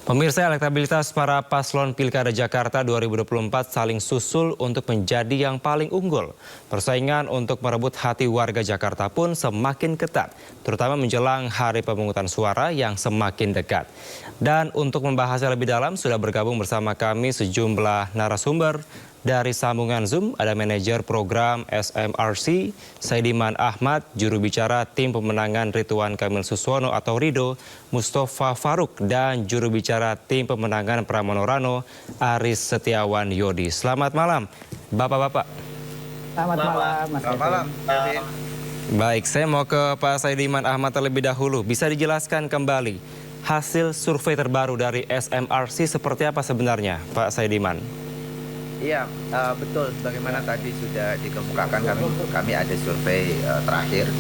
Pemirsa, elektabilitas para paslon Pilkada Jakarta 2024 saling susul untuk menjadi yang paling unggul. Persaingan untuk merebut hati warga Jakarta pun semakin ketat, terutama menjelang hari pemungutan suara yang semakin dekat. Dan untuk membahasnya lebih dalam, sudah bergabung bersama kami sejumlah narasumber. Dari sambungan Zoom ada manajer program SMRC, Saidiman Ahmad, juru bicara tim pemenangan Ridwan Kamil Suswono atau Rido, Mustafa Faruk, dan juru bicara tim pemenangan Pramono Rano, Aris Setiawan Yodi. Selamat malam, Bapak-bapak. Selamat malam, Mas Kevin. Baik, saya mau ke Pak Saidiman Ahmad terlebih dahulu. Bisa dijelaskan kembali hasil survei terbaru dari SMRC seperti apa sebenarnya, Pak Saidiman? Iya, betul. Bagaimana tadi sudah dikemukakan, kami ada survei terakhir.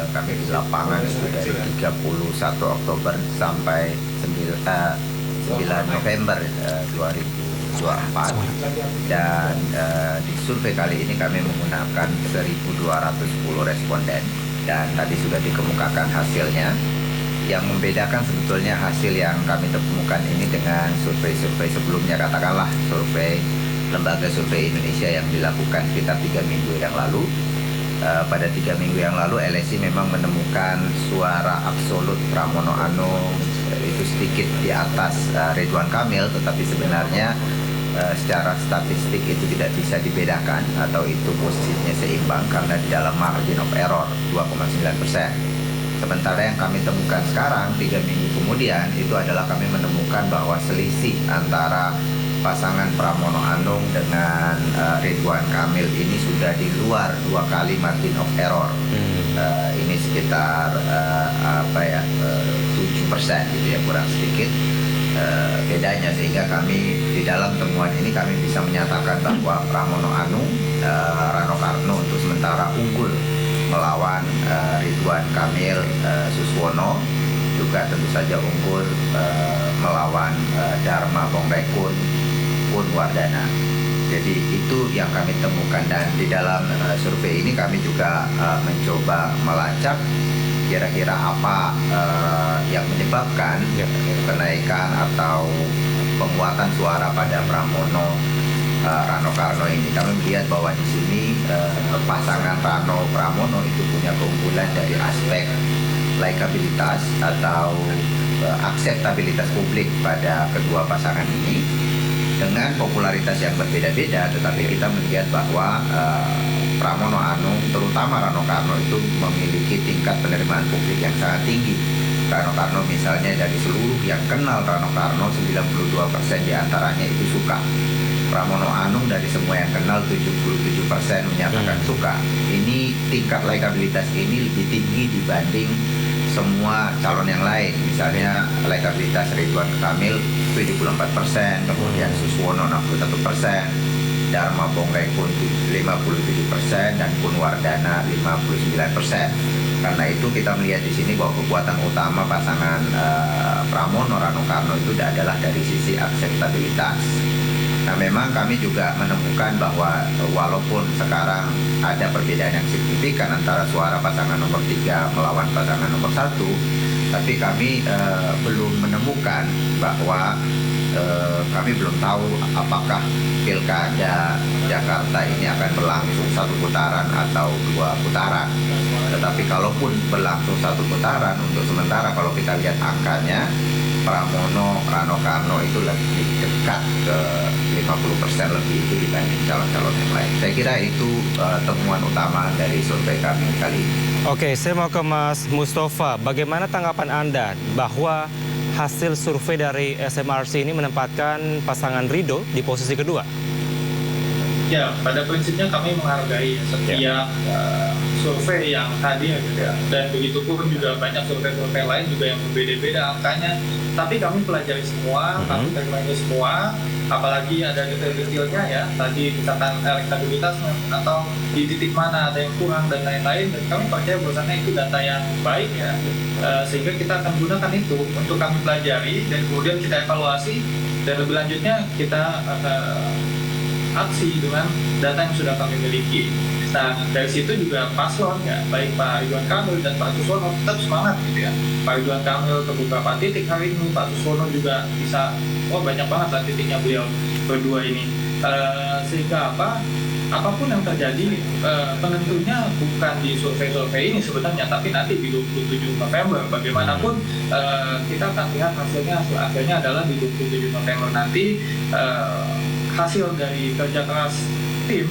Kami di lapangan itu dari 31 Oktober sampai 9 November 2024. Dan di survei kali ini kami menggunakan 1.210 responden. Dan tadi sudah dikemukakan hasilnya. Yang membedakan sebetulnya hasil yang kami temukan ini dengan survei-survei sebelumnya, katakanlah survei Lembaga Survei Indonesia yang dilakukan sekitar 3 minggu yang lalu. Pada 3 minggu yang lalu LSI memang menemukan suara absolut Pramono Anung itu sedikit di atas Ridwan Kamil, tetapi sebenarnya secara statistik itu tidak bisa dibedakan atau itu posisinya seimbang karena di dalam margin of error 2,9%. Sementara yang kami temukan sekarang 3 minggu kemudian itu adalah kami menemukan bahwa selisih antara pasangan Pramono Anung dengan Ridwan Kamil ini sudah di luar 2 kali margin of error. Ini sekitar 7% gitu ya, kurang sedikit bedanya, sehingga kami di dalam temuan ini kami bisa menyatakan bahwa Pramono Anung, Rano Karno untuk sementara unggul melawan Ridwan Kamil Suswono, juga tentu saja unggul melawan Dharma Bongrekun Wardana. Jadi itu yang kami temukan, dan di dalam survei ini kami juga mencoba melacak kira-kira apa yang menyebabkan kenaikan atau penguatan suara pada Pramono Rano Karno ini. Kami melihat bahwa di sini pasangan Rano Pramono itu punya keunggulan dari aspek likabilitas atau akseptabilitas publik pada kedua pasangan ini. Dengan popularitas yang berbeda-beda, tetapi kita melihat bahwa Pramono Anung, terutama Rano Karno itu memiliki tingkat penerimaan publik yang sangat tinggi. Rano Karno misalnya dari seluruh yang kenal Rano Karno, 92% diantaranya itu suka. Pramono Anung dari semua yang kenal 77% menyatakan suka. Ini tingkat likabilitas ini lebih tinggi dibanding semua calon yang lain. Misalnya elektabilitas Ridwan Kamil 74%, kemudian Suswono 61%, Dharma Bongrekun 57%, dan Wardana 59%. Karena itu kita melihat di sini bahwa kekuatan utama pasangan Pramono Rano Karno itu adalah dari sisi akseptabilitas. Nah, memang kami juga menemukan bahwa walaupun sekarang ada perbedaan yang signifikan antara suara pasangan nomor 3 melawan pasangan nomor 1, tapi kami belum menemukan bahwa kami belum tahu apakah Pilkada Jakarta ini akan berlangsung 1 putaran atau 2 putaran. Tetapi kalaupun berlangsung 1 putaran, untuk sementara kalau kita lihat angkanya, Pramono Rano Karno itu lebih dekat ke 50% lebih itu dibanding calon-calon yang lain. Saya kira itu temuan utama dari survei kami kali ini. Oke, saya mau ke Mas Mustafa. Bagaimana tanggapan Anda bahwa hasil survei dari SMRC ini menempatkan pasangan Rido di posisi kedua? Ya, pada prinsipnya kami menghargai setiap survei yang hadir gitu ya. Dan begitu pun juga banyak survei-survei lain juga yang berbeda-beda angkanya. Tapi kami pelajari semua, kami terima itu semua. Apalagi ada detail-detailnya ya. Tadi misalkan elektabilitasnya atau di titik mana ada yang kurang dan lain-lain. Dan kami percaya bahwasannya itu data yang baik ya. Sehingga kita akan gunakan itu untuk kami pelajari dan kemudian kita evaluasi. Dan lebih lanjutnya kita aksi dengan data yang sudah kami miliki. Nah, dari situ juga paslon ya, baik Pak Ridwan Kamil dan Pak Suswono tetap semangat gitu ya. Pak Ridwan Kamil ke beberapa titik hari ini, Pak Suswono juga bisa, banyak banget lah titiknya beliau berdua ini. Sehingga apapun yang terjadi, penentunya bukan di survei-survei ini sebenarnya, tapi nanti di 27 November. Bagaimanapun kita akan lihat hasil akhirnya adalah di 27 November nanti, hasil dari kerja keras tim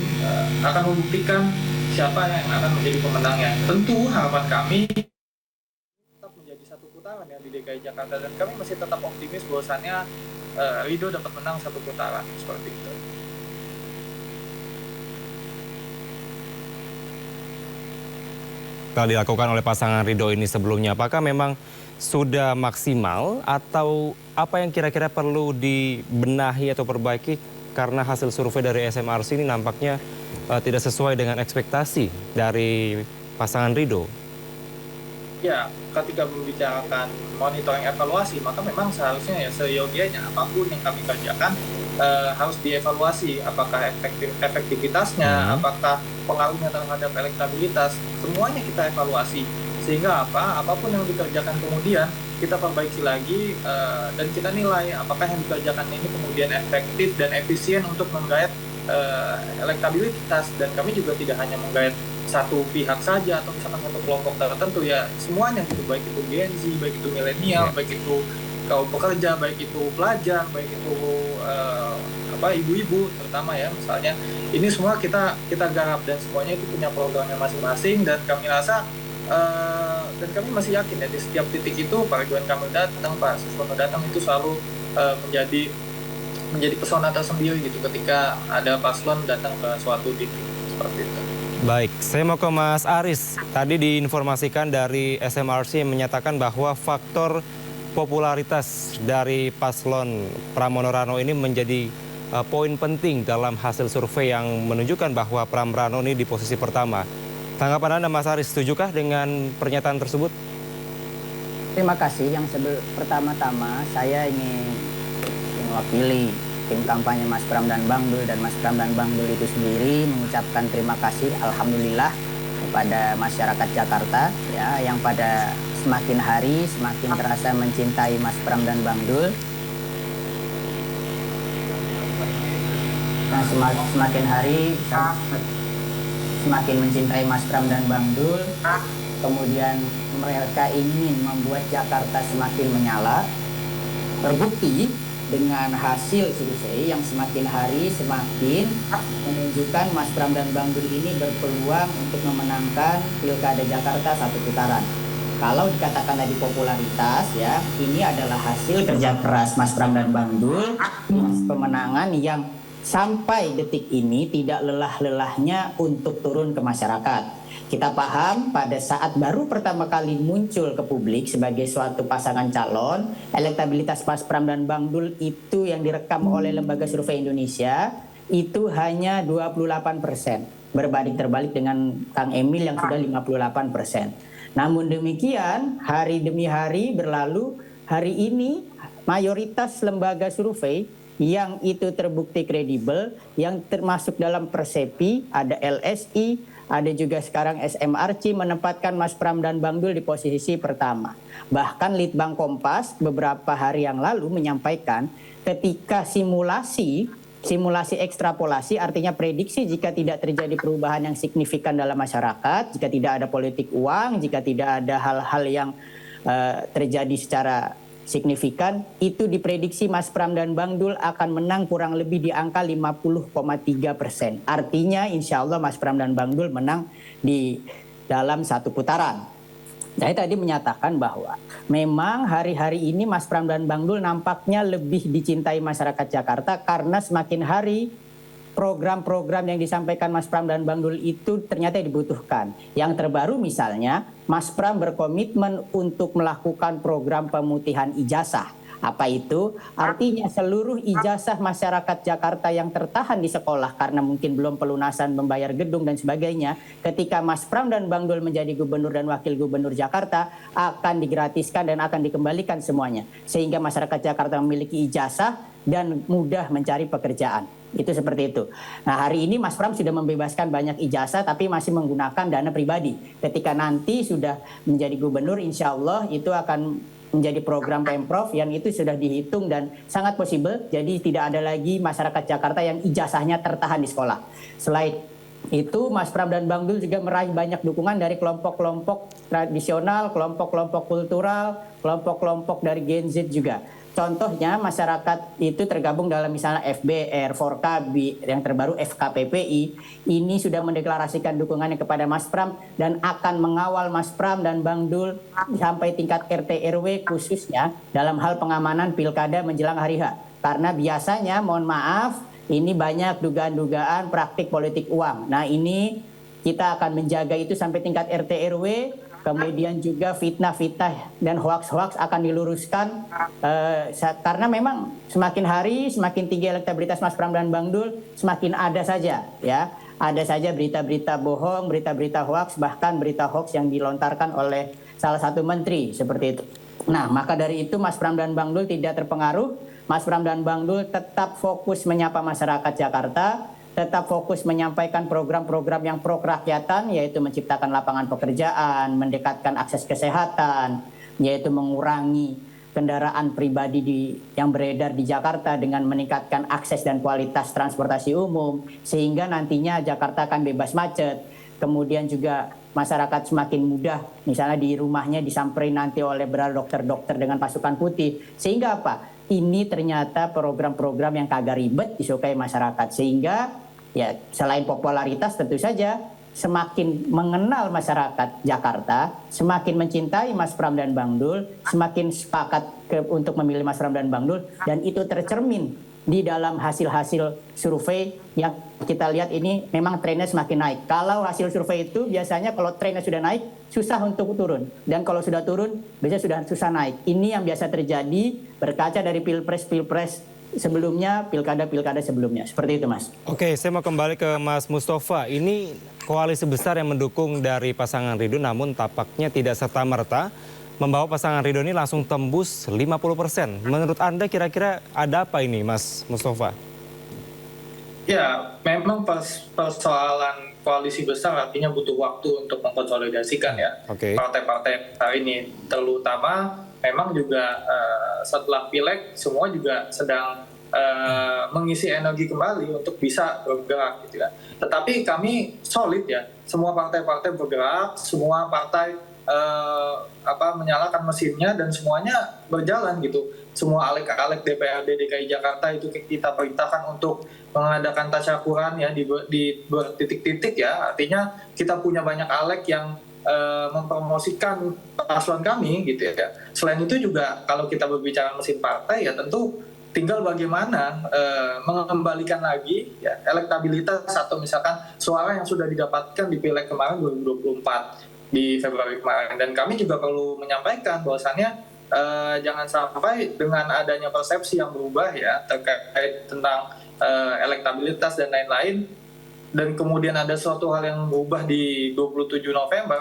akan membuktikan siapa yang akan menjadi pemenangnya. Tentu harapan kami tetap menjadi satu putaran ya di DKI Jakarta, dan kami masih tetap optimis bahwasannya Ridho dapat menang satu putaran seperti itu. Telah dilakukan oleh pasangan Ridho ini sebelumnya, apakah memang sudah maksimal atau apa yang kira-kira perlu dibenahi atau perbaiki karena hasil survei dari SMRC ini nampaknya tidak sesuai dengan ekspektasi dari pasangan Ridho? Ya, ketika membicarakan monitoring evaluasi, maka memang seharusnya ya seyogianya apapun yang kami kerjakan harus dievaluasi, apakah efektivitasnya, apakah pengaruhnya terhadap elektabilitas, semuanya kita evaluasi. Sehingga apapun yang dikerjakan kemudian kita perbaiki lagi dan kita nilai apakah yang dikerjakan ini kemudian efektif dan efisien untuk menggait elektabilitas. Dan kami juga tidak hanya menggait satu pihak saja atau misalkan satu kelompok tertentu ya, semuanya gitu, baik itu Gen Z, baik itu milenial, baik itu kaum pekerja, baik itu pelajar, baik itu ibu-ibu terutama ya misalnya, ini semua kita garap dan semuanya itu punya programnya masing-masing. Dan kami rasa dan kami masih yakin ya di setiap titik itu Pak Ridwan Kamil datang, Pak Suswono datang, itu selalu menjadi pesona tersendiri gitu ketika ada paslon datang ke suatu titik seperti itu. Baik, saya mau ke Mas Aris. Tadi diinformasikan dari SMRC yang menyatakan bahwa faktor popularitas dari paslon Pramono Rano ini menjadi poin penting dalam hasil survei yang menunjukkan bahwa Pram Rano ini di posisi pertama. Tanggapan Anda, Mas Aris, setujukah dengan pernyataan tersebut? Terima kasih. Yang pertama-tama saya ingin mewakili tim kampanye Mas Pram dan Bang Dul dan Mas Pram dan Bang Dul itu sendiri mengucapkan terima kasih, alhamdulillah, kepada masyarakat Jakarta ya, yang pada semakin hari semakin terasa mencintai Mas Pram dan Bang Dul. Nah, semakin hari semakin mencintai Mas Pram dan Bang Dul. Kemudian mereka ingin membuat Jakarta semakin menyala. Terbukti dengan hasil survei yang semakin hari semakin menunjukkan Mas Pram dan Bang Dul ini berpeluang untuk memenangkan Pilkada Jakarta satu putaran. Kalau dikatakan tadi popularitas ya, ini adalah hasil kerja keras Mas Pram dan Bang Dul, pemenangan yang sampai detik ini tidak lelah-lelahnya untuk turun ke masyarakat. Kita paham pada saat baru pertama kali muncul ke publik sebagai suatu pasangan calon, elektabilitas Mas Pram dan Bang Dul itu yang direkam oleh Lembaga Survei Indonesia itu hanya 28%. Berbanding terbalik dengan Kang Emil yang sudah 58%. Namun demikian, hari demi hari berlalu, hari ini mayoritas lembaga survei yang itu terbukti kredibel, yang termasuk dalam Persepi, ada LSI, ada juga sekarang SMRC menempatkan Mas Pram dan Bang Dul di posisi pertama. Bahkan Litbang Kompas beberapa hari yang lalu menyampaikan ketika simulasi ekstrapolasi, artinya prediksi jika tidak terjadi perubahan yang signifikan dalam masyarakat, jika tidak ada politik uang, jika tidak ada hal-hal yang terjadi secara signifikan, itu diprediksi Mas Pram dan Bang Dul akan menang kurang lebih di angka 50,3%. Artinya insya Allah Mas Pram dan Bang Dul menang di dalam satu putaran. Saya tadi menyatakan bahwa memang hari-hari ini Mas Pram dan Bang Dul nampaknya lebih dicintai masyarakat Jakarta karena semakin hari program-program yang disampaikan Mas Pram dan Bang Dul itu ternyata dibutuhkan. Yang terbaru misalnya, Mas Pram berkomitmen untuk melakukan program pemutihan ijazah. Apa itu? Artinya seluruh ijazah masyarakat Jakarta yang tertahan di sekolah karena mungkin belum pelunasan membayar gedung dan sebagainya, ketika Mas Pram dan Bang Dul menjadi gubernur dan wakil gubernur Jakarta akan digratiskan dan akan dikembalikan semuanya. Sehingga masyarakat Jakarta memiliki ijazah dan mudah mencari pekerjaan. Itu seperti itu. Nah, hari ini Mas Pram sudah membebaskan banyak ijazah tapi masih menggunakan dana pribadi. Ketika nanti sudah menjadi gubernur, insya Allah itu akan menjadi program Pemprov yang itu sudah dihitung dan sangat possible. Jadi tidak ada lagi masyarakat Jakarta yang ijazahnya tertahan di sekolah. Selain itu, Mas Pram dan Bang Dul juga meraih banyak dukungan dari kelompok-kelompok tradisional, kelompok-kelompok kultural, kelompok-kelompok dari Gen Z juga. Contohnya masyarakat itu tergabung dalam misalnya FBR, Forkabi, yang terbaru FKPPI. Ini sudah mendeklarasikan dukungannya kepada Mas Pram dan akan mengawal Mas Pram dan Bang Dul sampai tingkat RT RW khususnya dalam hal pengamanan pilkada menjelang hari H. Karena biasanya, mohon maaf, ini banyak dugaan-dugaan praktik politik uang. Nah, ini kita akan menjaga itu sampai tingkat RT RW. Kemudian juga fitnah-fitnah dan hoaks-hoaks akan diluruskan karena memang semakin hari semakin tinggi elektabilitas Mas Pram dan Bang Dul, semakin ada saja berita-berita bohong, berita-berita hoaks, bahkan berita hoaks yang dilontarkan oleh salah satu menteri seperti itu. Nah, maka dari itu Mas Pram dan Bang Dul tidak terpengaruh. Mas Pram dan Bang Dul tetap fokus menyapa masyarakat Jakarta, tetap fokus menyampaikan program-program yang pro kerakyatan, yaitu menciptakan lapangan pekerjaan, mendekatkan akses kesehatan, yaitu mengurangi kendaraan pribadi yang beredar di Jakarta dengan meningkatkan akses dan kualitas transportasi umum, sehingga nantinya Jakarta akan bebas macet. Kemudian juga masyarakat semakin mudah, misalnya di rumahnya disamperin nanti oleh dokter-dokter dengan pasukan putih. Sehingga apa? Ini ternyata program-program yang kagak ribet disukai masyarakat. Sehingga ya, selain popularitas tentu saja semakin mengenal masyarakat Jakarta, semakin mencintai Mas Pram dan Bang Dul, semakin sepakat untuk memilih Mas Pram dan Bang Dul, dan itu tercermin di dalam hasil-hasil survei yang kita lihat ini memang trennya semakin naik. Kalau hasil survei itu biasanya kalau trennya sudah naik, susah untuk turun. Dan kalau sudah turun, biasanya sudah susah naik. Ini yang biasa terjadi berkaca dari pilpres sebelumnya, pilkada sebelumnya. Seperti itu, Mas. Oke, saya mau kembali ke Mas Mustafa. Ini koalisi besar yang mendukung dari pasangan Ridho, namun tampaknya tidak serta-merta membawa pasangan Ridho ini langsung tembus 50%. Menurut Anda kira-kira ada apa ini, Mas Mustafa? Ya, memang persoalan koalisi besar artinya butuh waktu untuk mengkonsolidasikan ya. Partai-partai hari ini, terutama memang juga setelah pileg semua juga sedang mengisi energi kembali untuk bisa bergerak gitu ya. Tetapi kami solid ya, semua partai-partai bergerak, semua partai menyalakan mesinnya dan semuanya berjalan gitu. Semua alek-alek DPRD DKI Jakarta itu kita perintahkan untuk mengadakan tasyakuran ya di titik-titik ya. Artinya kita punya banyak alek yang mempromosikan paslon kami gitu ya. Selain itu juga kalau kita berbicara mesin partai ya tentu tinggal bagaimana mengembalikan lagi ya elektabilitas atau misalkan suara yang sudah didapatkan di Pileg kemarin 2024 di Februari kemarin. Dan kami juga perlu menyampaikan bahwasannya jangan sampai dengan adanya persepsi yang berubah ya terkait tentang elektabilitas dan lain-lain, dan kemudian ada suatu hal yang berubah di 27 November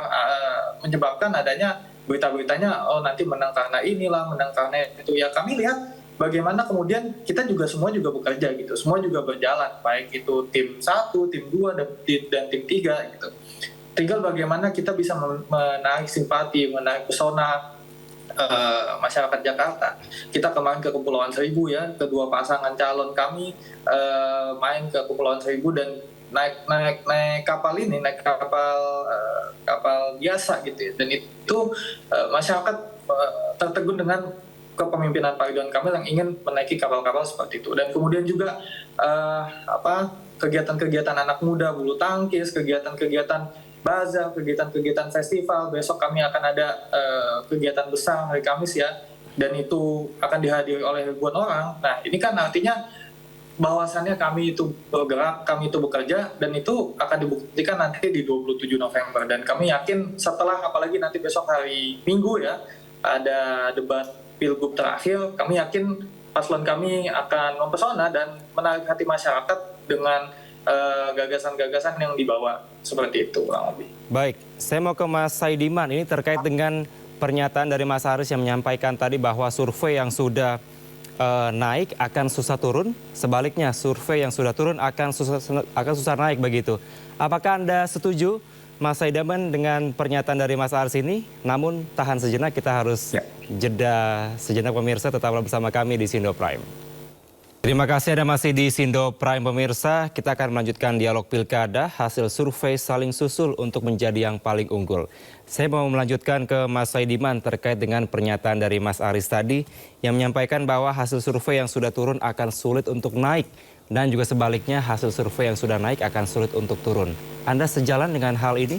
menyebabkan adanya berita-beritanya nanti menang karena inilah, menang karena itu. Ya kami lihat bagaimana kemudian kita juga semua juga bekerja gitu, semua juga berjalan, baik itu tim 1, tim 2 dan tim 3 gitu. Tinggal bagaimana kita bisa menarik simpati, menarik pesona masyarakat Jakarta. Kita kemarin ke Kepulauan Seribu ya, kedua pasangan calon kami main ke Kepulauan Seribu dan naik kapal ini, naik kapal biasa gitu ya. Dan itu masyarakat tertegun dengan kepemimpinan Pak Ridwan Kamil yang ingin menaiki kapal-kapal seperti itu. Dan kemudian juga kegiatan-kegiatan anak muda, bulu tangkis, kegiatan-kegiatan bazar, kegiatan-kegiatan festival. Besok kami akan ada kegiatan besar hari Kamis ya, dan itu akan dihadiri oleh ribuan orang. Nah, ini kan artinya bahwasannya kami itu bergerak, kami itu bekerja, dan itu akan dibuktikan nanti di 27 November. Dan kami yakin setelah, apalagi nanti besok hari Minggu ya, ada debat Pilgub terakhir, kami yakin paslon kami akan mempesona dan menarik hati masyarakat dengan gagasan-gagasan yang dibawa seperti itu kurang lebih. Baik, saya mau ke Mas Saidiman. Ini terkait dengan pernyataan dari Mas Haris yang menyampaikan tadi bahwa survei yang sudah naik akan susah turun, sebaliknya survei yang sudah turun akan susah naik begitu. Apakah Anda setuju, Mas Saidaman, dengan pernyataan dari Mas Aris ini? Namun tahan sejenak, kita harus jeda sejenak pemirsa, tetaplah bersama kami di Sindo Prime. Terima kasih Anda masih di Sindo Prime pemirsa. Kita akan melanjutkan dialog pilkada, hasil survei saling susul untuk menjadi yang paling unggul. Saya mau melanjutkan ke Mas Saidiman terkait dengan pernyataan dari Mas Aris tadi yang menyampaikan bahwa hasil survei yang sudah turun akan sulit untuk naik. Dan juga sebaliknya hasil survei yang sudah naik akan sulit untuk turun. Anda sejalan dengan hal ini?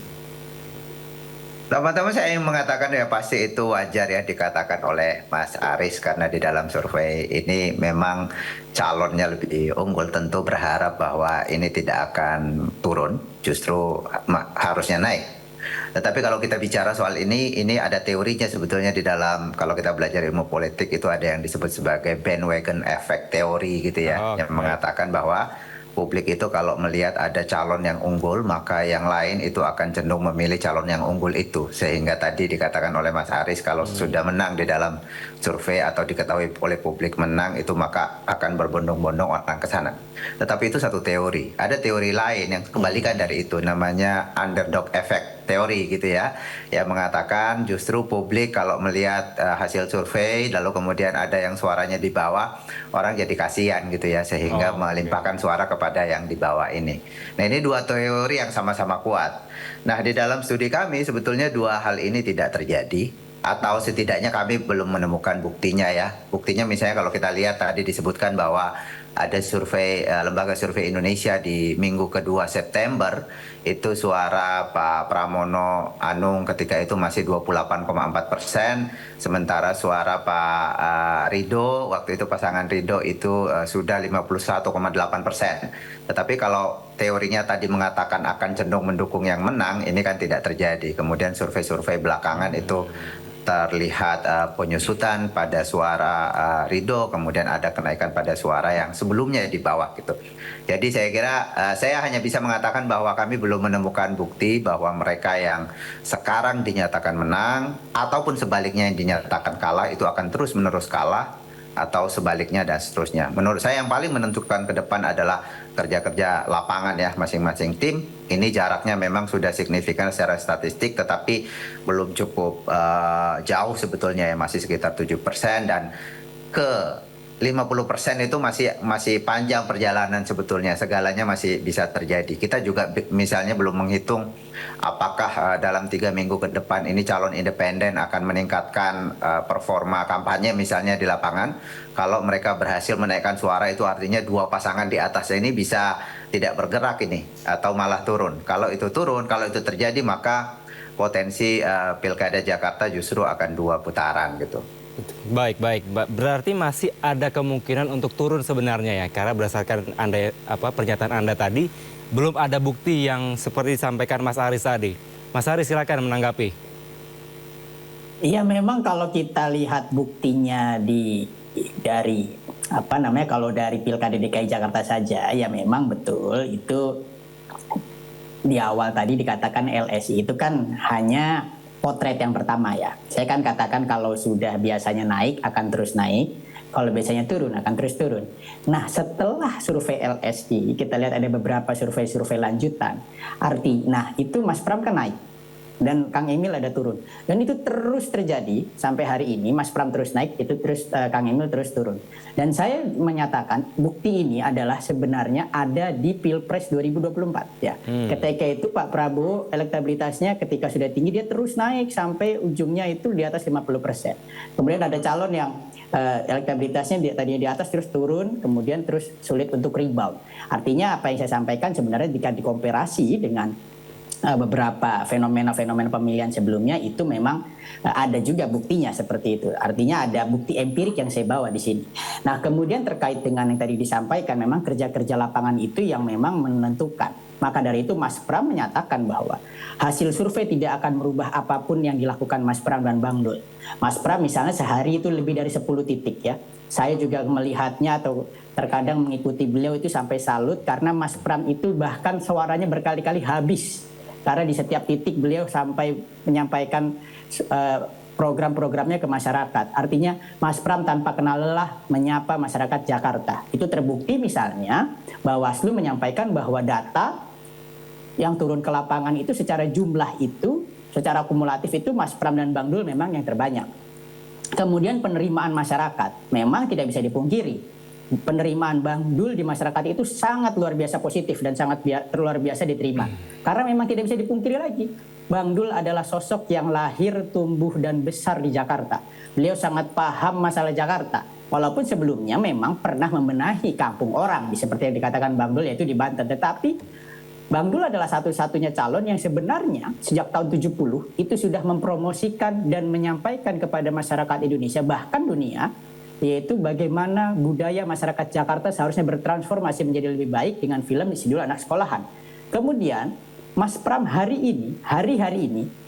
Pertama-tama saya ingin mengatakan ya pasti itu wajar ya dikatakan oleh Mas Aris karena di dalam survei ini memang calonnya lebih unggul, tentu berharap bahwa ini tidak akan turun, justru harusnya naik. Tetapi kalau kita bicara soal ini ada teorinya sebetulnya di dalam, kalau kita belajar ilmu politik itu ada yang disebut sebagai bandwagon effect teori gitu ya, yang mengatakan bahwa publik itu kalau melihat ada calon yang unggul, maka yang lain itu akan cenderung memilih calon yang unggul itu. Sehingga tadi dikatakan oleh Mas Aris, kalau sudah menang di dalam survei atau diketahui oleh publik menang, itu maka akan berbondong-bondong orang ke sana. Tetapi itu satu teori. Ada teori lain yang kebalikan dari itu, namanya underdog effect teori gitu ya, yang mengatakan justru publik kalau melihat hasil survei lalu kemudian ada yang suaranya di bawah, orang jadi kasihan gitu ya, sehingga melimpahkan suara kepada yang di bawah ini. Nah, ini dua teori yang sama-sama kuat. Nah, di dalam studi kami sebetulnya dua hal ini tidak terjadi, atau setidaknya kami belum menemukan buktinya ya. Buktinya misalnya kalau kita lihat tadi disebutkan bahwa ada survei Lembaga Survei Indonesia di minggu kedua September, itu suara Pak Pramono Anung ketika itu masih 28,4%, sementara suara Pak Ridho, waktu itu pasangan Ridho itu sudah 51,8%. Tetapi kalau teorinya tadi mengatakan akan cenderung mendukung yang menang, ini kan tidak terjadi. Kemudian survei-survei belakangan itu terlihat penyusutan pada suara Ridho, kemudian ada kenaikan pada suara yang sebelumnya di bawah gitu. Jadi saya kira saya hanya bisa mengatakan bahwa kami belum menemukan bukti bahwa mereka yang sekarang dinyatakan menang ataupun sebaliknya yang dinyatakan kalah itu akan terus-menerus kalah atau sebaliknya dan seterusnya. Menurut saya yang paling menentukan ke depan adalah kerja-kerja lapangan ya masing-masing tim. Ini jaraknya memang sudah signifikan secara statistik, tetapi belum cukup jauh sebetulnya ya, masih sekitar 7%, dan ke 50% itu masih panjang perjalanan sebetulnya, segalanya masih bisa terjadi. Kita juga misalnya belum menghitung apakah dalam 3 minggu ke depan ini calon independen akan meningkatkan performa kampanye misalnya di lapangan. Kalau mereka berhasil menaikkan suara, itu artinya dua pasangan di atas ini bisa tidak bergerak ini atau malah turun. Kalau itu turun, kalau itu terjadi, maka potensi Pilkada Jakarta justru akan 2 putaran gitu. Baik. Berarti masih ada kemungkinan untuk turun sebenarnya ya, karena berdasarkan pernyataan Anda tadi, belum ada bukti yang seperti disampaikan Mas Aris tadi. Mas Aris, silakan menanggapi. Iya, memang kalau kita lihat buktinya kalau dari Pilkada DKI Jakarta saja, ya memang betul itu di awal tadi dikatakan LSI itu kan hanya potret yang pertama ya. Saya kan katakan kalau sudah biasanya naik akan terus naik, kalau biasanya turun akan terus turun. Nah, setelah survei LSI kita lihat ada beberapa survei lanjutan. Itu Mas Pram kan naik dan Kang Emil ada turun. Dan itu terus terjadi sampai hari ini. Mas Pram terus naik, itu terus Kang Emil terus turun. Dan saya menyatakan bukti ini adalah sebenarnya ada di Pilpres 2024 ya. Ketika itu Pak Prabowo elektabilitasnya ketika sudah tinggi dia terus naik sampai ujungnya itu di atas 50%. Kemudian ada calon yang elektabilitasnya tadinya di atas terus turun, kemudian terus sulit untuk rebound. Artinya apa yang saya sampaikan sebenarnya jika dikomparasi dengan beberapa fenomena-fenomena pemilihan sebelumnya itu memang ada juga buktinya seperti itu. Artinya ada bukti empirik yang saya bawa di sini. Nah, kemudian terkait dengan yang tadi disampaikan, memang kerja-kerja lapangan itu yang memang menentukan. Maka dari itu Mas Pram menyatakan bahwa hasil survei tidak akan merubah apapun yang dilakukan Mas Pram dan Bang Dul. Mas Pram misalnya sehari itu lebih dari 10 titik ya. Saya juga melihatnya atau terkadang mengikuti beliau itu sampai salut karena Mas Pram itu bahkan suaranya berkali-kali habis. Karena di setiap titik beliau sampai menyampaikan program-programnya ke masyarakat. Artinya Mas Pram tanpa kenal lelah menyapa masyarakat Jakarta. Itu terbukti misalnya Bawaslu menyampaikan bahwa data yang turun ke lapangan itu secara jumlah itu, secara kumulatif itu Mas Pram dan Bang Dul memang yang terbanyak. Kemudian penerimaan masyarakat memang tidak bisa dipungkiri. Penerimaan Bang Dul di masyarakat itu sangat luar biasa positif dan sangat luar biasa diterima. Karena memang tidak bisa dipungkiri lagi. Bang Dul adalah sosok yang lahir, tumbuh, dan besar di Jakarta. Beliau sangat paham masalah Jakarta. Walaupun sebelumnya memang pernah membenahi kampung orang, seperti yang dikatakan Bang Dul, yaitu di Banten. Tetapi Bang Dul adalah satu-satunya calon yang sebenarnya sejak tahun 70 itu sudah mempromosikan dan menyampaikan kepada masyarakat Indonesia, bahkan dunia, yaitu bagaimana budaya masyarakat Jakarta seharusnya bertransformasi menjadi lebih baik dengan film Isi Dulu Anak Sekolahan. Kemudian Mas Pram hari ini,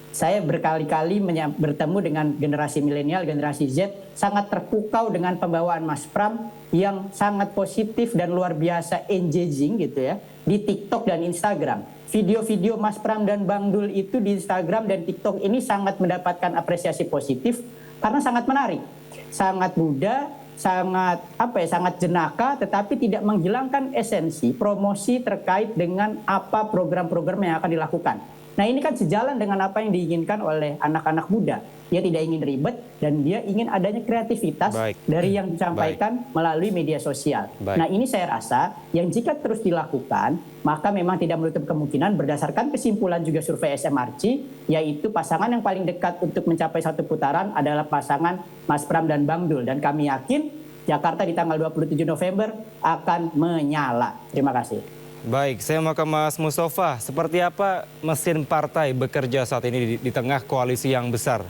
saya berkali-kali bertemu dengan generasi milenial, generasi Z, sangat terpukau dengan pembawaan Mas Pram yang sangat positif dan luar biasa engaging gitu ya, di TikTok dan Instagram. Video-video Mas Pram dan Bang Dul itu di Instagram dan TikTok ini sangat mendapatkan apresiasi positif karena sangat menarik. Sangat muda, sangat jenaka, tetapi tidak menghilangkan esensi promosi terkait dengan apa program-program yang akan dilakukan. Nah ini kan sejalan dengan apa yang diinginkan oleh anak-anak muda. Dia tidak ingin ribet dan dia ingin adanya kreativitas dari yang disampaikan melalui media sosial. Nah ini saya rasa yang jika terus dilakukan, maka memang tidak menutup kemungkinan berdasarkan kesimpulan juga survei SMRC, yaitu pasangan yang paling dekat untuk mencapai satu putaran adalah pasangan Mas Pram dan Bang Dul. Dan kami yakin Jakarta di tanggal 27 November akan menyala. Terima kasih. Baik, saya mau ke Mas Mustafa. Seperti apa mesin partai bekerja saat ini di tengah koalisi yang besar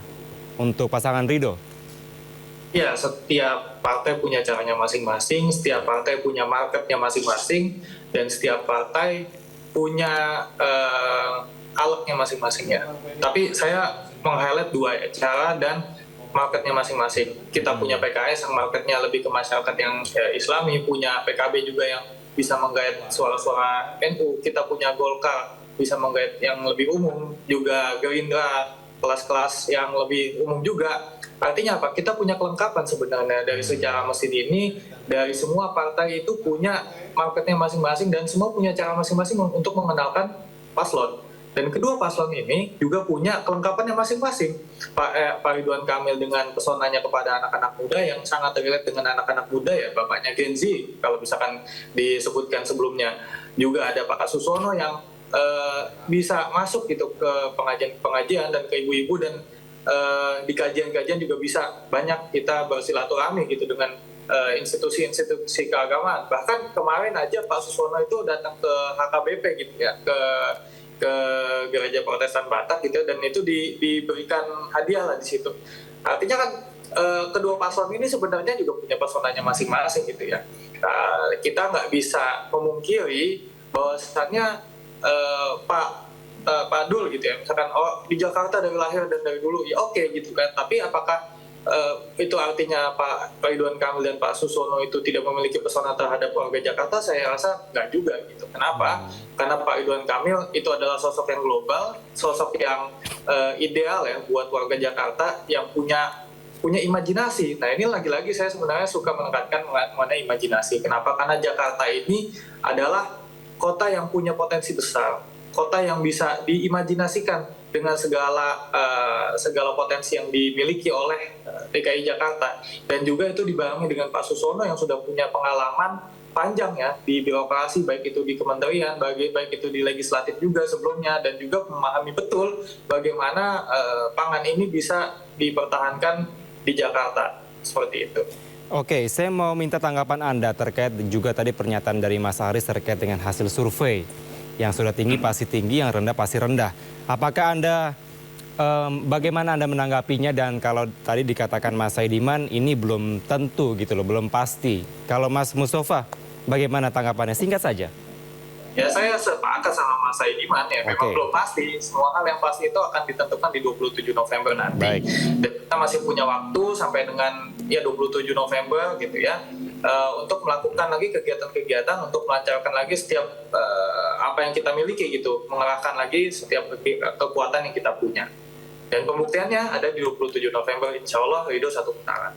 untuk pasangan Ridho? Ya, setiap partai punya caranya masing-masing, setiap partai punya marketnya masing-masing, dan setiap partai punya alatnya masing-masing ya. Tapi saya meng-highlight dua ya, cara dan marketnya masing-masing. Kita punya PKS yang marketnya lebih ke masyarakat yang Islami, punya PKB juga yang bisa menggait suara-suara NU, kita punya Golkar bisa menggait yang lebih umum, juga Gerindra kelas-kelas yang lebih umum juga. Artinya apa? Kita punya kelengkapan sebenarnya dari secara mesin ini, dari semua partai itu punya marketnya masing-masing dan semua punya cara masing-masing untuk mengenalkan paslon. Dan kedua paslon ini juga punya kelengkapannya masing-masing. Pak Ridwan Kamil dengan pesonanya kepada anak-anak muda yang sangat relate dengan anak-anak muda ya, bapaknya Gen Z kalau misalkan disebutkan sebelumnya. Juga ada Pak Susono yang bisa masuk gitu ke pengajian-pengajian dan ke ibu-ibu, dan di kajian-kajian juga bisa banyak kita bersilaturahmi gitu dengan institusi-institusi keagamaan. Bahkan kemarin aja Pak Susono itu datang ke HKBP gitu ya, ke Gereja Protestan Batak gitu, dan itu diberikan hadiah lah di situ. Artinya kan kedua paslon ini sebenarnya juga punya personanya masing-masing gitu ya. Kita nggak bisa memungkiri bahwasannya Pak Dul gitu ya, misalkan di Jakarta dari lahir dan dari dulu ya oke gitu kan. Tapi apakah itu artinya Pak Ridwan Kamil dan Pak Susono itu tidak memiliki pesona terhadap warga Jakarta? Saya rasa nggak juga gitu. Kenapa? Karena Pak Ridwan Kamil itu adalah sosok yang global, sosok yang ideal ya buat warga Jakarta yang punya imajinasi. Nah ini lagi-lagi saya sebenarnya suka menekankan mengenai imajinasi. Kenapa? Karena Jakarta ini adalah kota yang punya potensi besar, kota yang bisa diimajinasikan dengan segala potensi yang dimiliki oleh DKI Jakarta. Dan juga itu dibarengi dengan Pak Susono yang sudah punya pengalaman panjang ya di birokrasi, baik itu di kementerian, baik itu di legislatif juga sebelumnya, dan juga memahami betul bagaimana pangan ini bisa dipertahankan di Jakarta, seperti itu. Oke, saya mau minta tanggapan Anda terkait juga tadi pernyataan dari Mas Haris terkait dengan hasil survei. Yang sudah tinggi pasti tinggi, yang rendah pasti rendah. Apakah Anda, bagaimana Anda menanggapinya, dan kalau tadi dikatakan Mas Saidiman ini belum tentu gitu loh, belum pasti. Kalau Mas Mustafa, bagaimana tanggapannya? Singkat saja. Ya saya sepakat sama Mas Saidiman ya, memang belum pasti. Semua hal yang pasti itu akan ditentukan di 27 November nanti. Baik. Dan kita masih punya waktu sampai dengan ya 27 November gitu ya, untuk melakukan lagi kegiatan-kegiatan, untuk melancarkan lagi setiap apa yang kita miliki gitu, mengerahkan lagi setiap kekuatan yang kita punya. Dan pembuktiannya ada di 27 November, insya Allah Ridho 1 putaran.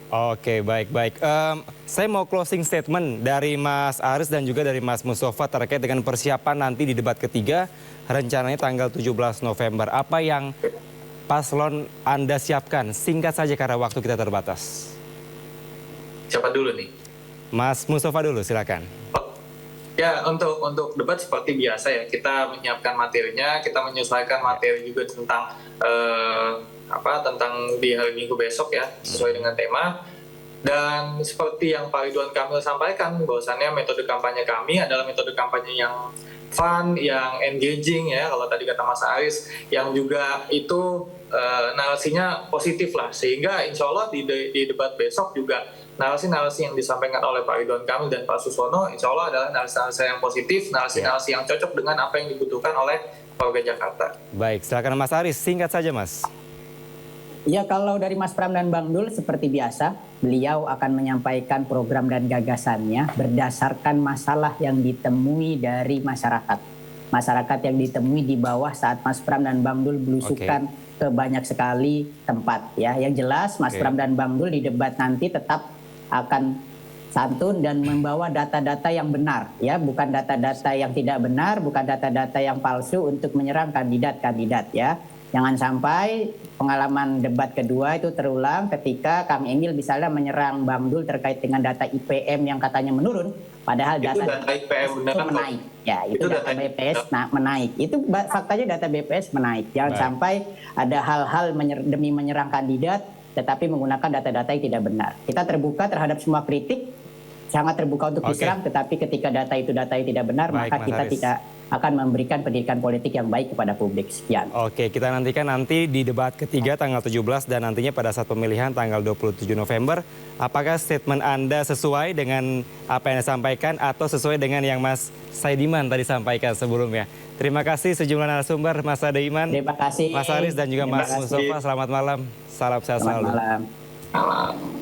Oke, baik. Saya mau closing statement dari Mas Aris dan juga dari Mas Mustafa terkait dengan persiapan nanti di debat ketiga, rencananya tanggal 17 November. Apa yang paslon Anda siapkan? Singkat saja karena waktu kita terbatas. Siapa dulu nih? Mas Mustafa dulu, silakan. Ya, untuk debat seperti biasa ya, kita menyiapkan materinya, kita menyesuaikan materi juga tentang tentang di hari Minggu besok ya, sesuai dengan tema. Dan seperti yang Pak Ridwan Kamil sampaikan, bahwasannya metode kampanye kami adalah metode kampanye yang fun, yang engaging ya, kalau tadi kata Mas Aris, yang juga itu narasinya positif lah, sehingga insya Allah di debat besok juga narasi-narasi yang disampaikan oleh Pak Ridwan Kamil dan Pak Suswono insya Allah adalah narasi-narasi yang positif, narasi-narasi yang cocok dengan apa yang dibutuhkan oleh warga Jakarta. Baik, silakan Mas Aris, singkat saja Mas. Ya, kalau dari Mas Pram dan Bang Dul seperti biasa, beliau akan menyampaikan program dan gagasannya berdasarkan masalah yang ditemui dari masyarakat. Masyarakat yang ditemui di bawah saat Mas Pram dan Bang Dul belusukan ke banyak sekali tempat. Ya, yang jelas Mas Pram dan Bang Dul di debat nanti tetap akan santun dan membawa data-data yang benar, ya, bukan data-data yang tidak benar, bukan data-data yang palsu untuk menyerang kandidat-kandidat, ya. Jangan sampai pengalaman debat kedua itu terulang ketika Kang Emil misalnya menyerang Bang Dul terkait dengan data IPM yang katanya menurun, padahal data IPM beneran menaik. Ya, itu data BPS menaik. Itu faktanya data BPS menaik. Jangan sampai ada hal-hal demi menyerang kandidat tetapi menggunakan data-data yang tidak benar. Kita terbuka terhadap semua kritik, sangat terbuka untuk diserang, tetapi ketika data yang tidak benar, maka kita tidak akan memberikan pendidikan politik yang baik kepada publik. Sekian. Oke, kita nantikan nanti di debat ketiga tanggal 17 dan nantinya pada saat pemilihan tanggal 27 November. Apakah statement Anda sesuai dengan apa yang disampaikan atau sesuai dengan yang Mas Saidiman tadi sampaikan sebelumnya? Terima kasih sejumlah narasumber, Mas Saidiman, Terima kasih, Mas Aris dan juga Mas Mustafa. Selamat malam. Salam sehat selalu. Selamat malam. Malam.